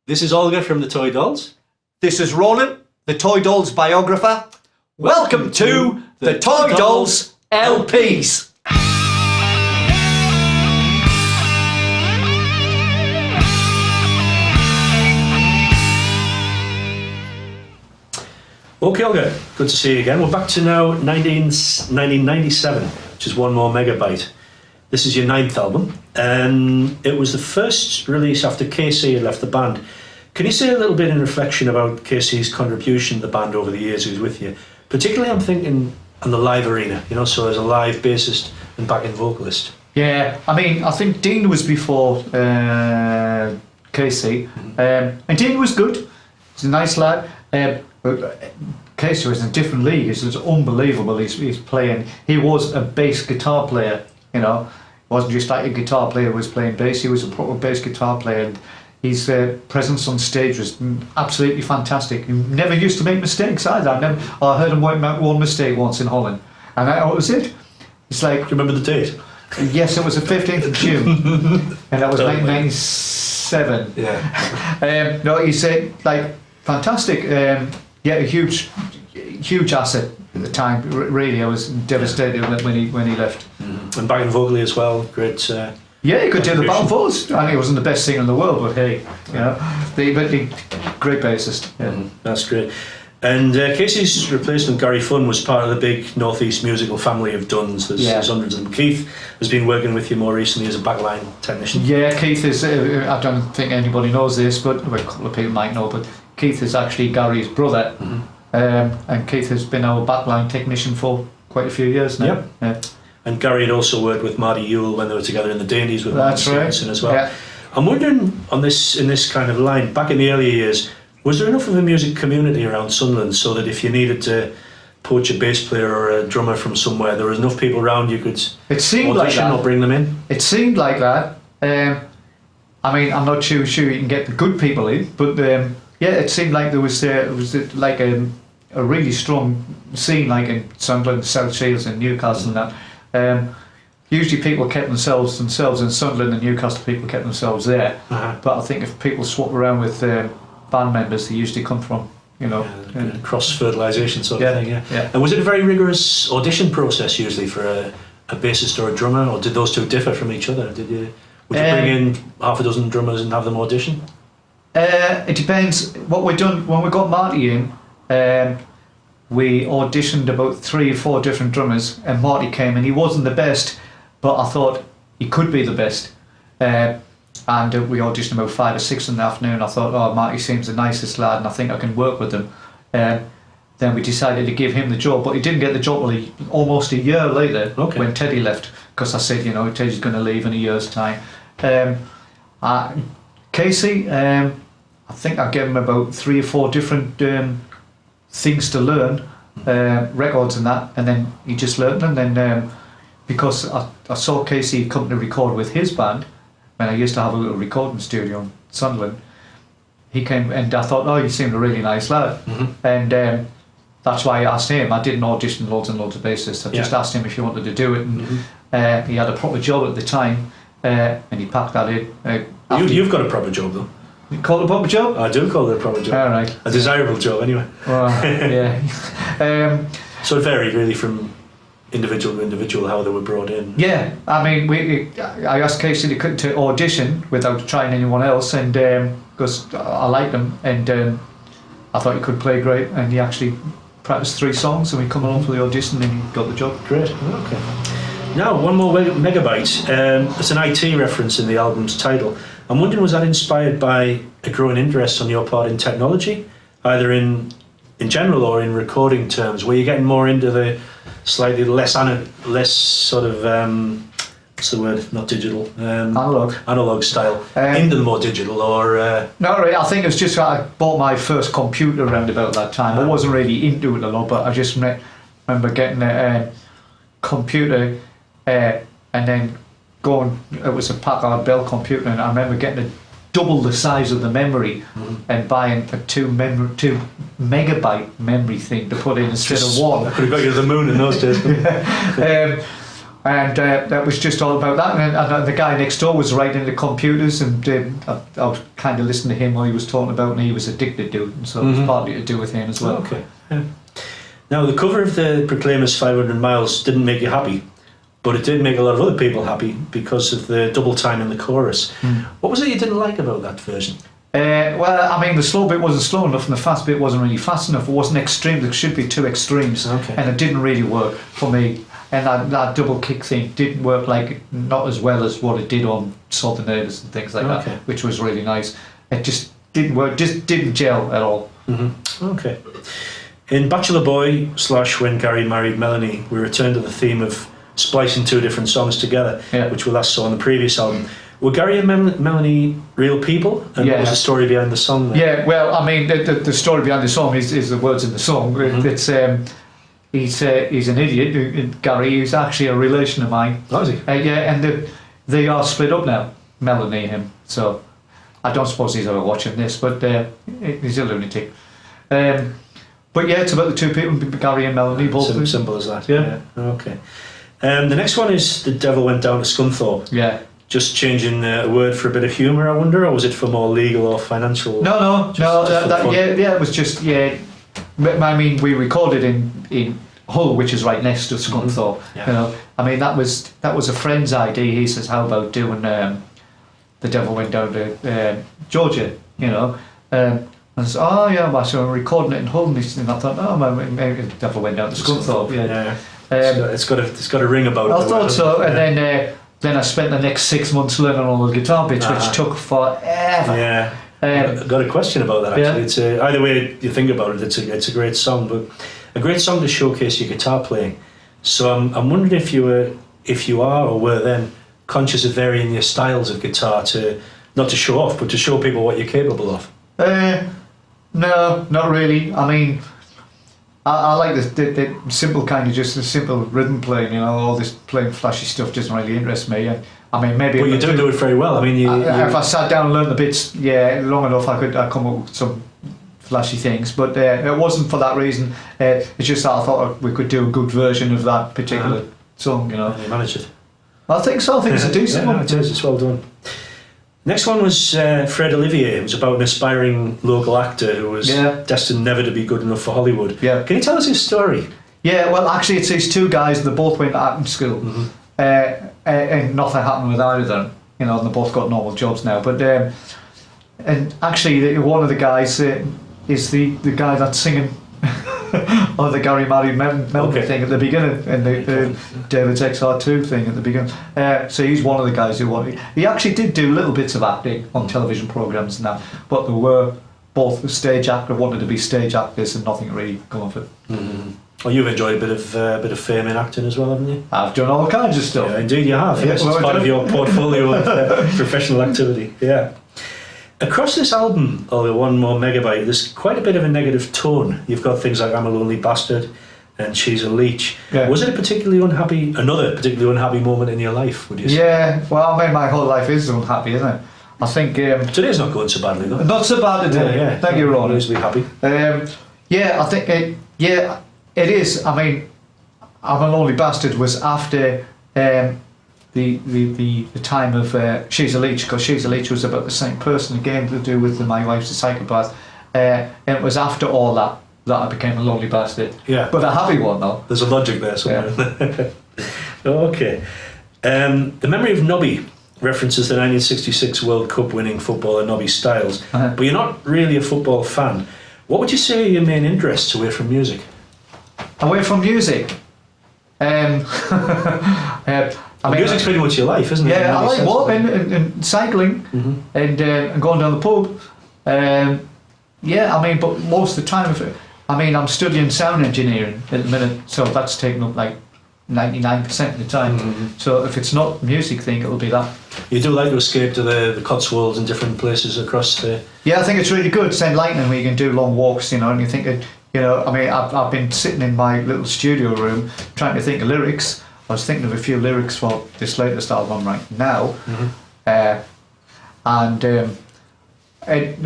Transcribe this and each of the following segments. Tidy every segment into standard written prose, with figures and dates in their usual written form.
This is Olga from the Toy Dolls. This is Ronan, the Toy Dolls biographer. Welcome to the Toy Dolls LPs. Okay, Olga, good to see you again. We're back to now 1997, which is One More Megabyte. This is your 9th album, and it was the first release after Casey had left the band. Can you say a little bit in reflection about Casey's contribution to the band over the years he was with you? Particularly, I'm thinking on the live arena, you know, so as a live bassist and backing vocalist. Yeah, I mean, I think Dean was before Casey, and Dean was good. He's a nice lad. But Casey was in a different league. It's unbelievable. He's playing. He was a bass guitar player. You know, it wasn't just like a guitar player who was playing bass. He was a proper bass guitar player, and his presence on stage was absolutely fantastic. He never used to make mistakes either. I heard him make one mistake once in Holland, and that was it. It's like, do you remember the date? Yes, it was the 15th of June, and that was 1997. Yeah. No, he said like fantastic. Yeah, a huge asset at the time. Really, I was devastated when he left. And backing vocally as well, great. Yeah, he could do the battle vocals. I mean, he wasn't the best singer in the world, but hey, you know, the great bassist. Yeah. That's great. And Casey's replacement, Gary Funn, was part of the big Northeast musical family of Duns. There's hundreds of them. Keith has been working with you more recently as a backline technician. Yeah, Keith is, I don't think anybody knows this, but well, a couple of people might know, but Keith is actually Gary's brother. And Keith has been our backline technician for quite a few years now. Yep. Yeah. And Gary had also worked with Marty Ewell when they were together in the Dainties with That's Martin right. Stevenson as well. Yeah. I'm wondering in this kind of line, back in the earlier years, was there enough of a music community around Sunderland so that if you needed to poach a bass player or a drummer from somewhere, there was enough people around you could audition like or bring them in? It seemed like that. I mean, I'm not sure you can get the good people in, but yeah, it seemed like there was like a really strong scene, like in Sunderland, South Shields, and Newcastle, and that. Usually, people kept themselves in Sunderland, and Newcastle people kept themselves there. But I think if people swap around with band members, they usually come from, you know, cross-fertilisation sort of thing. Yeah. And was it a very rigorous audition process usually for a bassist or a drummer, or did those two differ from each other? Would you bring in half a dozen drummers and have them audition? It depends. What we done when we got Marty in, we auditioned about 3 or 4 different drummers, and Marty came, and he wasn't the best, but I thought he could be the best. And we auditioned about 5 or 6 in the afternoon. I thought, oh, Marty seems the nicest lad, and I think I can work with him. Then we decided to give him the job, but he didn't get the job until almost a year later, when Teddy left, because I said, you know, Teddy's going to leave in a year's time. Casey, I think I gave him about 3 or 4 different things to learn, records and that, and then he just learned them. And then because I saw Casey come to record with his band, when I used to have a little recording studio in Sunderland, he came, and I thought, oh, he seemed a really nice lad. And that's why I asked him. I didn't audition loads and loads of bassists. I just asked him if he wanted to do it, and he had a proper job at the time, and he packed that in. You've got a proper job though. You call it a proper job? I do call it a proper job. All right. A desirable job anyway. Well, yeah. So it varied really from individual to individual how they were brought in. Yeah, I mean, I asked Casey to audition without trying anyone else, and because I liked him, and I thought he could play great, and he actually practiced 3 songs, and we come along for the audition, and he got the job. Great. Okay. Now, One More Megabyte. It's an IT reference in the album's title. I'm wondering, was that inspired by a growing interest on your part in technology, either in general or in recording terms? Were you getting more into the slightly less sort of what's the word? Not digital. Analog style into the more digital, or no, really. I think it was just I bought my first computer around about that time. I wasn't really into it a lot, but I just remember getting a computer and then going. It was a Packard Bell computer, and I remember getting double the size of the memory and buying a 2 megabyte memory thing to put in instead of 1. I could have got you to the moon in those days. And that was just all about that. And the guy next door was writing the computers, and I was kind of listening to him while he was talking about, and he was addicted to it, and so it was partly to do with him as well. Okay. Yeah. Now, the cover of the Proclaimers 500 Miles didn't make you happy, but it did make a lot of other people happy because of the double time in the chorus. What was it you didn't like about that version? Well, I mean, the slow bit wasn't slow enough, and the fast bit wasn't really fast enough. It wasn't extreme. There should be two extremes, and it didn't really work for me. And that double kick thing didn't work not as well as what it did on Southern Neighbours and things like that, which was really nice. It just didn't work, just didn't gel at all. Okay. In Bachelor Boy / When Gary Married Melanie, we return to the theme of splicing two different songs together, which we last saw on the previous album. Were Gary and Melanie real people? And what was the story behind the song then? Yeah, well, I mean, the story behind the song is the words in the song. It's he's an idiot. Gary, he's actually a relation of mine. Oh, is he? Yeah, and they are split up now, Melanie and him. So I don't suppose he's ever watching this, but he's a lunatic. But yeah, it's about the two people, Gary and Melanie, both. Simple as that. Yeah. Okay. The next one is The Devil Went Down to Scunthorpe. Yeah. Just changing a word for a bit of humour, I wonder, or was it for more legal or financial? No. It was just I mean, we recorded in Hull, which is right next to Scunthorpe. Yeah. You know, I mean, that was a friend's idea. He says, "How about doing The Devil Went Down to Georgia?" You know, and I said, "Oh yeah, well, so I'm recording it in Hull." And I thought, "Oh, maybe The Devil Went Down to Scunthorpe." Yeah. It's got a ring about it. I thought so, and then I spent the next 6 months learning all the guitar bits, which took forever. Yeah. I've got a question about that actually. It's either way you think about it, it's a great song, but a great song to showcase your guitar playing. So I'm wondering if you are or were then conscious of varying your styles of guitar to not to show off, but to show people what you're capable of. No, not really. I mean, I like the simple kind of just the simple rhythm playing. You know, all this playing flashy stuff doesn't really interest me. I mean, maybe. Well, you do it very well. I mean, if I sat down and learned the bits, long enough, I'd come up with some flashy things. But it wasn't for that reason. It's just that I thought we could do a good version of that particular song. You know, and you managed it. I think so. I think it's a decent one. It is. It's well done. Next one was Fred Olivier. It was about an aspiring local actor who was destined never to be good enough for Hollywood. Yeah. Can you tell us his story? Yeah, well, actually, it's these two guys. They both went to acting school, and nothing happened with either of them. You know, and they both got normal jobs now. But and actually, one of the guys is the guy that's singing or the Gary Married Melanie thing at the beginning, and the David's XR2 thing at the beginning. So he's one of the guys who wanted. He actually did do little bits of acting on television programs and that, but they were both a stage actor, wanted to be stage actors, and nothing really come of it. Well, you've enjoyed a bit of fame in acting as well, haven't you? I've done all kinds of stuff. Yeah, indeed, you have. Yes, it's part of your portfolio of professional activity. Yeah. Across this album, or One More Megabyte, there's quite a bit of a negative tone. You've got things like I'm a Lonely Bastard and She's a Leech. Yeah. Was it another particularly unhappy moment in your life, would you say? Yeah, well, I mean, my whole life is unhappy, isn't it? I think... Today's not going so badly, though. Not so bad today. Yeah. Thank you, Ronan. Always be happy. I think it is. I mean, I'm a Lonely Bastard was after... the time of She's a Leech, because She's a Leech was about the same person again to do with My Wife's a Psychopath, and it was after all that I became a Lonely Bastard. Yeah, but a happy one though. There's a logic there somewhere. Yeah. Okay. The Memory of Nobby references the 1966 World Cup winning footballer Nobby Stiles, but you're not really a football fan. What would you say are your main interests away from music? Away from music? I mean, music's pretty much your life, isn't it? Yeah, I like walking and cycling and going down the pub. I mean, but most of the time, I'm studying sound engineering at the minute, so that's taking up like 99% of the time. So if it's not music thing, it'll be that. You do like to escape to the Cotswolds and different places across the... Yeah, I think it's really good. It's enlightening when you can do long walks, you know, and you think, I've been sitting in my little studio room trying to think of lyrics. I was thinking of a few lyrics for this latest album right now, and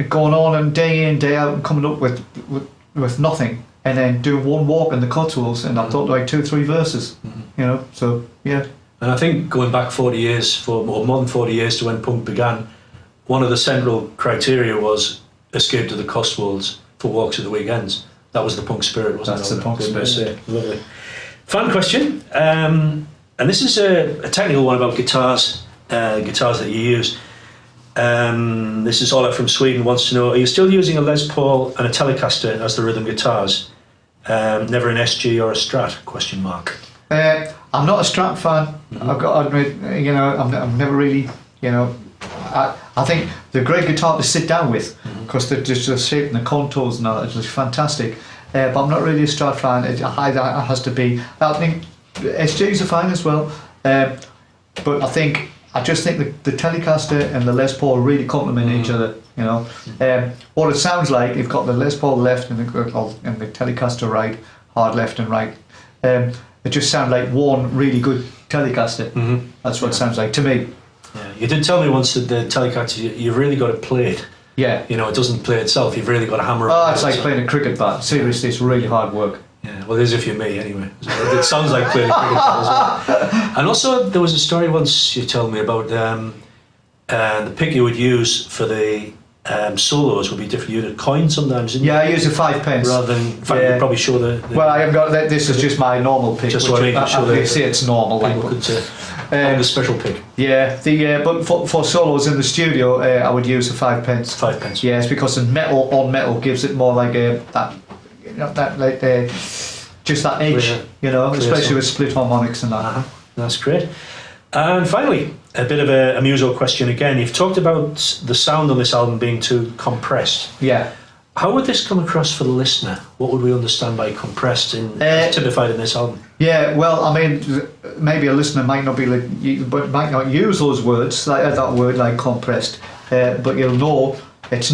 going on and day in, day out and coming up with nothing, and then doing one walk in the Cotswolds, and I've thought like 2-3 verses, you know. So yeah. And I think going back 40 years, or more than 40 years to when punk began, one of the central criteria was escape to the Cotswolds for walks at the weekends. That was the punk spirit, wasn't That's it? the punk spirit. Lovely. Fan question, and this is a technical one about guitars that you use. This is Olga from Sweden wants to know, are you still using a Les Paul and a Telecaster as the rhythm guitars? Never an SG or a Strat? Question mark. I'm not a Strat fan. I've got to admit, I'm never really, I think they're a great guitar to sit down with because they're just the shape and the contours and all that. It's just fantastic. But I'm not really a Strat fan. It has to be. I think SGs are fine as well. But I just think the Telecaster and the Les Paul really complement each other. What it sounds like, you've got the Les Paul left and the Telecaster right, hard left and right. It just sounds like one really good Telecaster. That's what it sounds like to me. Yeah, you did tell me once that the Telecaster, you've really got to play it. Yeah. It doesn't play itself. You've really got to hammer it. Oh, it's like playing a cricket bat. Seriously, it's really hard work. Yeah, well, there's if you're me anyway. It sounds like playing a cricket bat as well. And also, there was a story once you told me about the pick you would use for the solos would be different. You had a coin sometimes, didn't you? Yeah, I use a 5 pence. Rather than, in fact, you probably show the well, I haven't got that. This is just my normal pick. Just so I can show they say it's normal. People could the special pick. Yeah, but for solos in the studio, I would use a 5 pence. 5 pence. Yes, because the metal on metal gives it more like just that edge, especially with split harmonics and that. That's great. And finally, a bit of a muso question again. You've talked about the sound on this album being too compressed. Yeah. How would this come across for the listener? What would we understand by compressed typified in this album? Yeah, well, I mean, maybe a listener might not might not use those words, like that word like compressed, but you'll know it's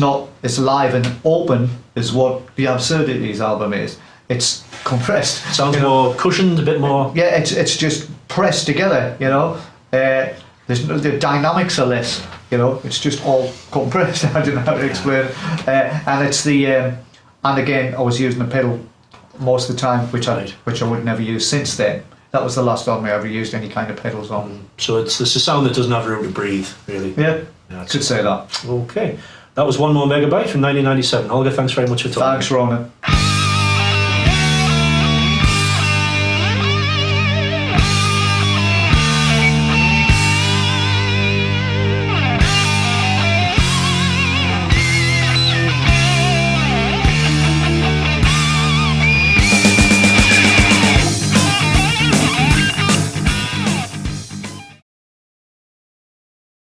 live and open is what the Absurdities album is. It's compressed. It sounds more cushioned, a bit more. Yeah, it's just pressed together. The dynamics are less. It's just all compressed. I don't know how to explain it. And it's and again, I was using a pedal most of the time, which I would never use since then. That was the last album I ever used any kind of pedals on. So it's a sound that doesn't have room to breathe, really. Yeah, could say that. Okay. That was One More Megabyte from 1997. Olga, thanks very much for talking. Thanks, Ronan.